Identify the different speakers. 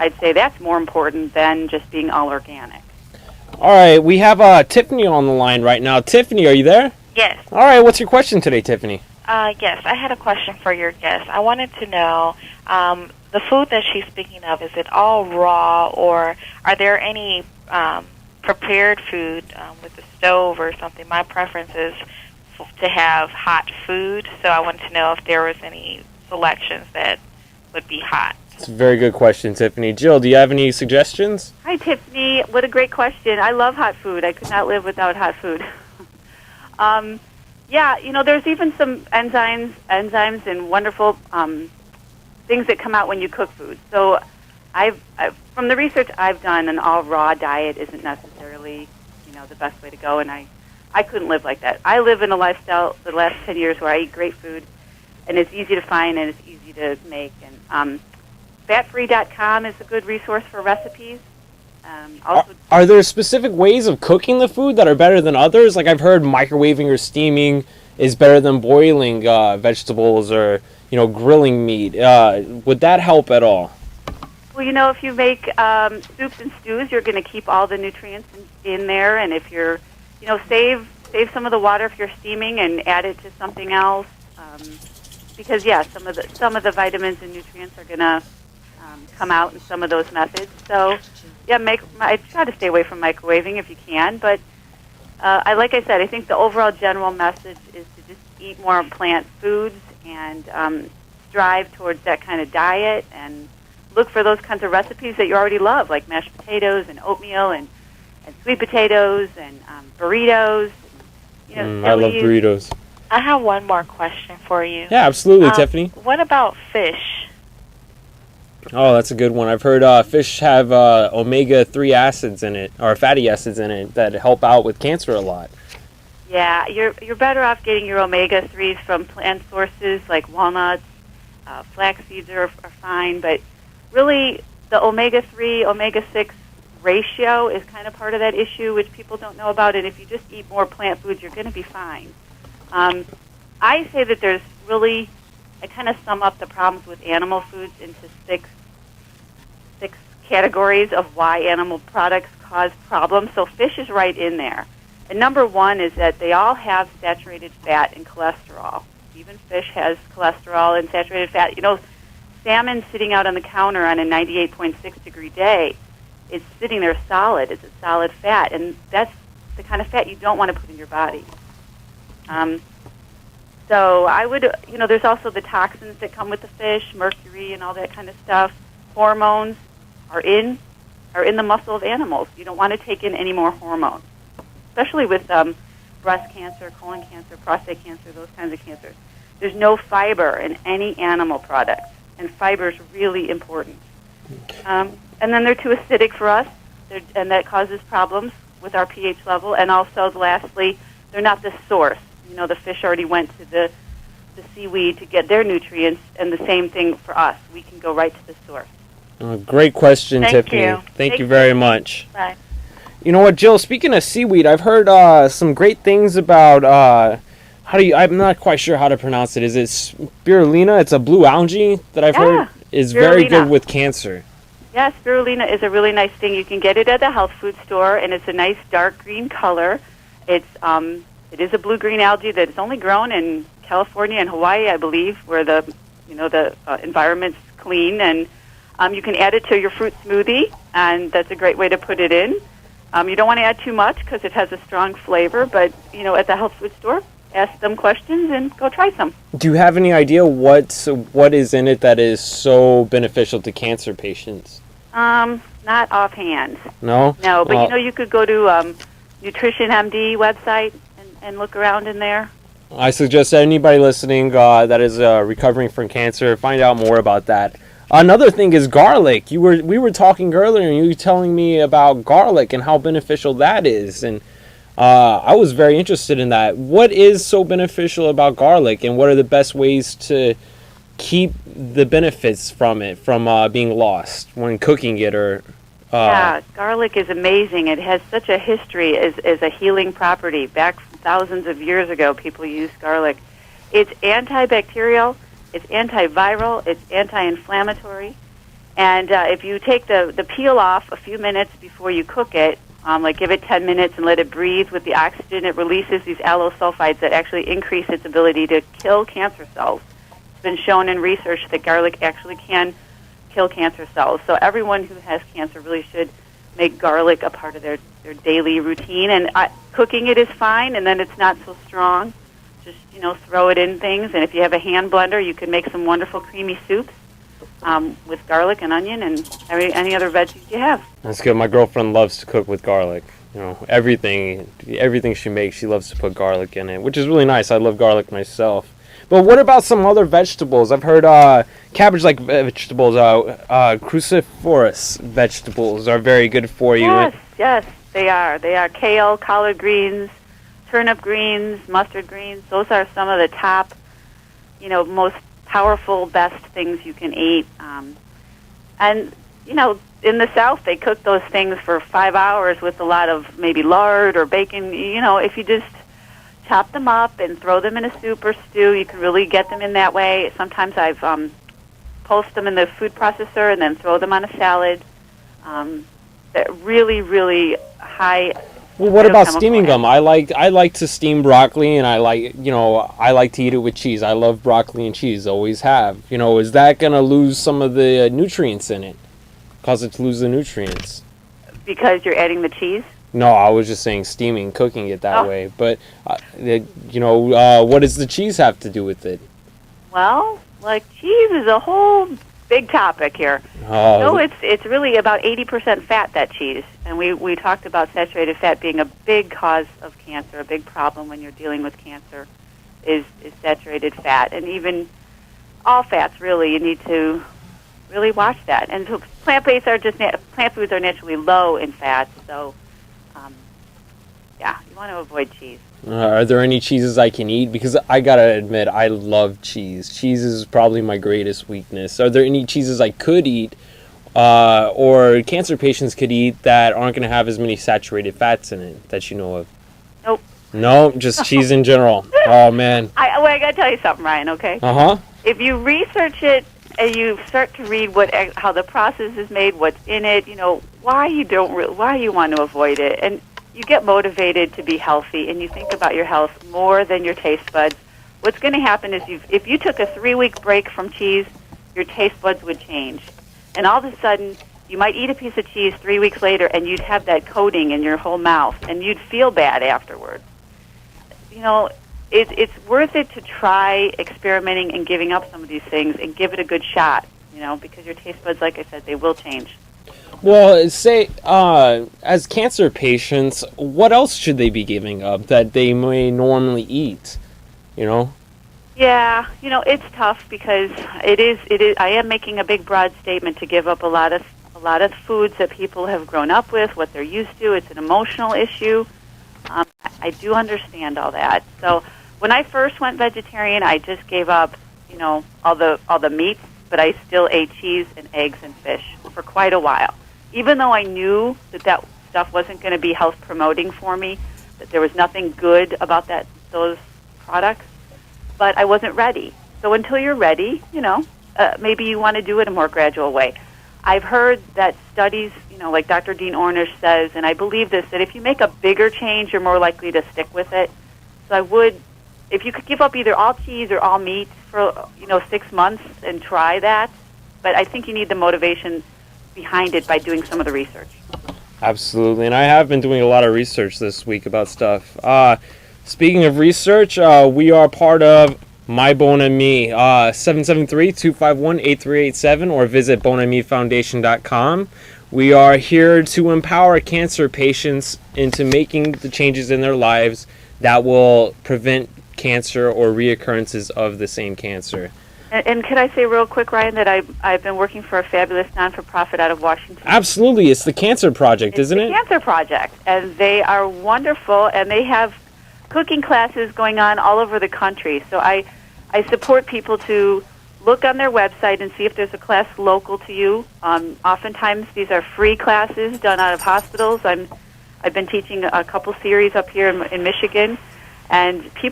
Speaker 1: I'd say that's more important than just being all organic.
Speaker 2: All right, we have Tiffany on the line right now. Tiffany, are you there?
Speaker 3: Yes.
Speaker 2: All right, what's your question today, Tiffany?
Speaker 3: Yes, I had a question for your guest. I wanted to know, the food that she's speaking of, is it all raw, or are there any prepared food with the stove or something? My preference is to have hot food, so I wanted to know if there was any selections that would be hot.
Speaker 2: It's a very good question, Tiffany. Jill, do you have any suggestions?
Speaker 1: Hi, Tiffany. What a great question. I love hot food. I could not live without hot food. Yeah, there's even some enzymes and wonderful things that come out when you cook food. So I've from the research I've done, an all-raw diet isn't necessarily, the best way to go, and I couldn't live like that. I live in a lifestyle the last 10 years where I eat great food, and it's easy to find and it's easy to make. And fatfree.com is a good resource for recipes. Also,
Speaker 2: are there specific ways of cooking the food that are better than others? Like I've heard microwaving or steaming is better than boiling vegetables or grilling meat. Would that help at all?
Speaker 1: Well, if you make soups and stews, you're going to keep all the nutrients in there, and if you're, save some of the water if you're steaming and add it to something else, because some of the vitamins and nutrients are going to come out in some of those methods. So, yeah, I try to stay away from microwaving if you can, but like I said, I think the overall general message is to just eat more plant foods and strive towards that kind of diet and look for those kinds of recipes that you already love, like mashed potatoes and oatmeal and sweet potatoes and burritos.
Speaker 2: I love burritos.
Speaker 3: I have one more question for you.
Speaker 2: Yeah, absolutely, Tiffany.
Speaker 3: What about fish?
Speaker 2: Oh, that's a good one. I've heard fish have omega-3 acids in it, or fatty acids in it, that help out with cancer a lot.
Speaker 1: Yeah, you're better off getting your omega-3s from plant sources like walnuts. Flax seeds are fine, but really the omega-3, omega-6 ratio is kind of part of that issue, which people don't know about, and if you just eat more plant foods, you're going to be fine. I say that there's really, I kind of sum up the problems with animal foods into six categories of why animal products cause problems. So fish is right in there. And number one is that they all have saturated fat and cholesterol. Even fish has cholesterol and saturated fat. Salmon sitting out on the counter on a 98.6 degree day is sitting there solid. It's a solid fat, and that's the kind of fat you don't want to put in your body. So I would, there's also the toxins that come with the fish, mercury and all that kind of stuff. Hormones are in the muscle of animals. You don't want to take in any more hormones, especially with breast cancer, colon cancer, prostate cancer, those kinds of cancers. There's no fiber in any animal products, and fiber is really important. And then they're too acidic for us, and that causes problems with our pH level. And also, lastly, they're not the source. The fish already went to the seaweed to get their nutrients, and the same thing for us. We can go right to the source.
Speaker 2: Great question, Tiffany.
Speaker 3: You.
Speaker 2: Thank you very much.
Speaker 3: Bye.
Speaker 2: You know what, Jill, speaking of seaweed, I've heard some great things about, I'm not quite sure how to pronounce it. Is it spirulina? It's a blue algae that I've heard is very good with cancer.
Speaker 1: Yeah, spirulina is a really nice thing. You can get it at the health food store, and it's a nice dark green color. It is a blue-green algae that is only grown in California and Hawaii, I believe, where the environment's clean, and you can add it to your fruit smoothie, and that's a great way to put it in. You don't want to add too much because it has a strong flavor, but at the health food store, ask them questions and go try some.
Speaker 2: Do you have any idea what is in it that is so beneficial to cancer patients?
Speaker 1: Not offhand.
Speaker 2: No?
Speaker 1: No, but you could go to Nutrition MD website and look around in there.
Speaker 2: I suggest anybody listening that is recovering from cancer, find out more about that. Another thing is garlic. We were talking earlier, and you were telling me about garlic and how beneficial that is, and I was very interested in that. What is so beneficial about garlic, and what are the best ways to keep the benefits from it from being lost when cooking it?
Speaker 1: Yeah, garlic is amazing. It has such a history as a healing property. Back thousands of years ago, people used garlic. It's antibacterial, it's antiviral, it's anti-inflammatory. And if you take the peel off a few minutes before you cook it, like give it 10 minutes and let it breathe with the oxygen, it releases these allosulfides that actually increase its ability to kill cancer cells. It's been shown in research that garlic actually can kill cancer cells. So everyone who has cancer really should make garlic a part of their daily routine. And cooking it is fine, and then it's not so strong. Just, throw it in things. And if you have a hand blender, you can make some wonderful creamy soups with garlic and onion and any other veggies you have.
Speaker 2: That's good. My girlfriend loves to cook with garlic. Everything she makes, she loves to put garlic in it, which is really nice. I love garlic myself. But what about some other vegetables? I've heard cabbage-like vegetables, cruciferous vegetables are very good for you.
Speaker 1: Yes, they are. They are kale, collard greens, turnip greens, mustard greens. Those are some of the top, most powerful, best things you can eat. And, in the South, they cook those things for 5 hours with a lot of maybe lard or bacon. If you just chop them up and throw them in a soup or stew, you can really get them in that way. Sometimes I've pulsed them in the food processor and then throw them on a salad. They're really, really high.
Speaker 2: Well, what about steaming them? I like to steam broccoli, and I like to eat it with cheese. I love broccoli and cheese, always have. Is that going to lose some of the nutrients in it? Cause it to lose the nutrients?
Speaker 1: Because you're adding the cheese?
Speaker 2: No, I was just saying steaming, cooking it that way. But, what does the cheese have to do with it?
Speaker 1: Well, cheese is a whole big topic here. So it's really about 80% fat, that cheese. And we talked about saturated fat being a big cause of cancer, a big problem when you're dealing with cancer is saturated fat. And even all fats, really, you need to really watch that. And so plant foods are naturally low in fat, so you want to avoid cheese.
Speaker 2: Are there any cheeses I can eat? Because I gotta admit, I love cheese. Cheese is probably my greatest weakness. Are there any cheeses I could eat, or cancer patients could eat that aren't going to have as many saturated fats in it that you know of?
Speaker 1: Nope.
Speaker 2: No, just cheese in general. Oh man.
Speaker 1: I gotta tell you something, Ryan. Okay. If you research it and you start to read how the process is made, what's in it, why you want to avoid it, and you get motivated to be healthy, and you think about your health more than your taste buds. What's going to happen is if you took a 3-week break from cheese, your taste buds would change. And all of a sudden, you might eat a piece of cheese 3 weeks later, and you'd have that coating in your whole mouth, and you'd feel bad afterwards. It's worth it to try experimenting and giving up some of these things and give it a good shot, because your taste buds, like I said, they will change.
Speaker 2: Well, say, as cancer patients, what else should they be giving up that they may normally eat,
Speaker 1: Yeah, it's tough because it is. I am making a big, broad statement to give up a lot of foods that people have grown up with, what they're used to. It's an emotional issue. I do understand all that. So when I first went vegetarian, I just gave up, all the meats, but I still ate cheese and eggs and fish for quite a while. Even though I knew that stuff wasn't going to be health promoting for me, that there was nothing good about those products, but I wasn't ready. So until you're ready, maybe you want to do it a more gradual way. I've heard that studies, like Dr. Dean Ornish says, and I believe this, that if you make a bigger change, you're more likely to stick with it. So if you could give up either all cheese or all meat for, 6 months and try that, but I think you need the motivation behind it by doing some of the research.
Speaker 2: Absolutely, and I have been doing a lot of research this week about stuff. Speaking of research, we are part of My Bon Ami, 773-251-8387, or visit bonamifoundation.com. We are here to empower cancer patients into making the changes in their lives that will prevent cancer or reoccurrences of the same cancer.
Speaker 1: And can I say real quick, Ryan, that I've been working for a fabulous non-for-profit out of Washington.
Speaker 2: Absolutely. It's the Cancer Project, isn't it?
Speaker 1: It's the Cancer Project, and they are wonderful, and they have cooking classes going on all over the country. So I support people to look on their website and see if there's a class local to you. Oftentimes, these are free classes done out of hospitals. I've been teaching a couple series up here in Michigan, and people